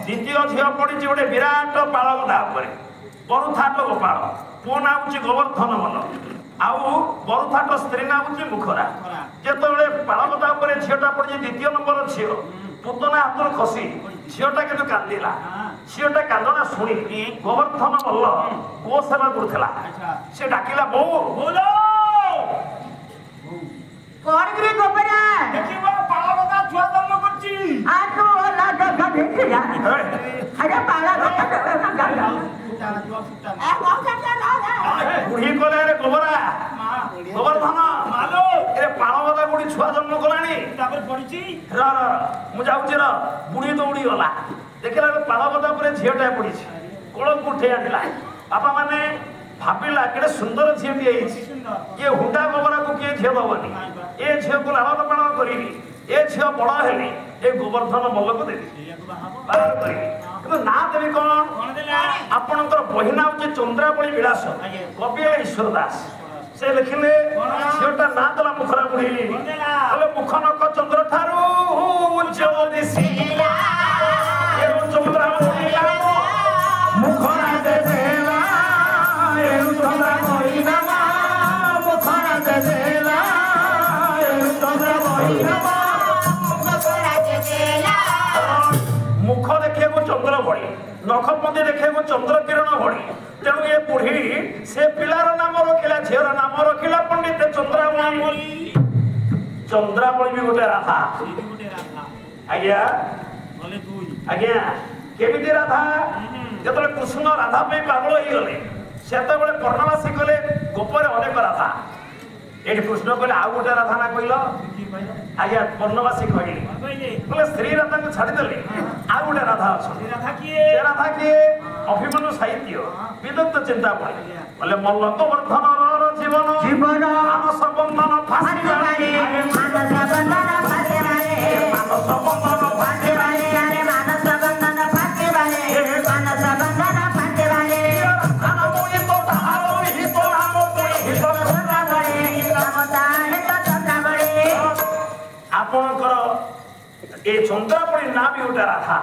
द्वितीय झील पड़ी गोटे विराट पालगदा बरुथाट गोपाल पुओ ना हूँ गोवर्धन मल आउ बरुथाट स्त्री ना हूँ मुखरा जिते पालगदा झीटा पड़ी द्वितीय नंबर झील पुतना हाथ खसी झीटा कि कांदिला झीटा कांदना शुणी गोवर्धन मल्ल गो सेवा करुला से डाकिला बो कौन रे गोबरा देखिबो पालगदा छुआ जन्म करची आ तो लागा देखिया अरे पालगदा गागा ए मौका ना बुढ़ी कोले रे गोबरा गोवर्धन मालो ए पालगदा गुडी छुआ जन्म कलानी तापर पड़ीची र मु जाउची र बुढ़ी दौड़ी गला देखला पालगदा परे झियटा पड़ीची कोळ उठे आनिला बापा माने भाबिला केडे सुंदर झियटी आइची ये हुंडा गोबरा को के झिय दबनी ए झिय को लालन पालन करिबी ए झिय बड़ हेली ए गोवर्धन मल्ल को देबी बाहर करिबी କିନ୍ତୁ ନା ଦେବି କଣ ଆପଣଙ୍କର ବହିନା ହଉଛି ଚନ୍ଦ୍ରାବଳୀ ବିଳାସ କବି ଈଶ୍ୱର ଦାସ ସେ ଲେଖିଲେ ଝିଅଟା ନା ଦେଲା ମୁଖରା ବୁଢୀ ହେଲେ ମୁଖ ନକ ଚନ୍ଦ୍ର ଠାରୁ ଉଜ୍ଜ୍ୱଳ ଦିଶିଲା ଚନ୍ଦ୍ରାବଳୀ ମୁଖରା ଦେଲା ଚନ୍ଦ୍ରାବଳୀ ନାମା ମୁଖରା ଦେଲା ଚନ୍ଦ୍ରାବଳୀ ନାମା मुख देखिए चंद्र भड़ी नखपति देखिए चंद्र किरण भड़ी तेणु ये बुढ़ी से पिलार नाम रखिला झीर नाम रखिला पंडित चंद्रावली चंद्रावली भी गोटे राधा आज्ञा आज्ञा केमिति राधा जतले कृष्ण राधा पे पागल हो गले सेते बेले पर्णवासी कले गोपरे अनेक राधा एठी कृष्ण कहले आ गोटे राधा ना कहलो आज्ञा पर्णवासी कहले बोले स्त्री राधा को छाड़ी देले आ गोटे राधा अछि राधा किए अभिमन्यु साहित्य विदग्ध चिंता पड़े बोले मल्लक वर्धन जीवन जीवन मानस बंधन फांसी मारे मानस बंधन फांसी मारे मानस बंधन फांसी मारे अरे मानस बंधन फांसी मारे मानस बंधन फांसी मारे आना मोहि तो धारो हि तो नाम कोई हि तो सदा बड़े नामता हि तो सदा बड़े आपनकर ए चंद्रावली ना भी गोटे राधा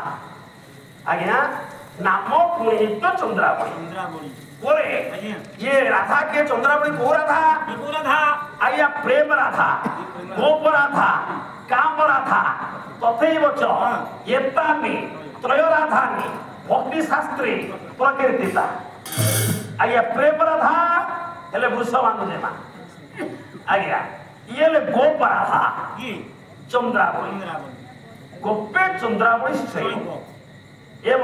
आज्ञा नाम पुणित चंद्रावली बोले ये राधा के चंद्रावली को राधा आज्ञा प्रेम राधा गोप राधा काम राधा तथैव च एतानि त्रय राधानि भक्ति शास्त्री प्रकीर्तिता आज्ञा प्रेम राधा हेले वृषभानुजेमा आज्ञा ये ले गोप राधा चंद्रावली गोपे चंद्रावली से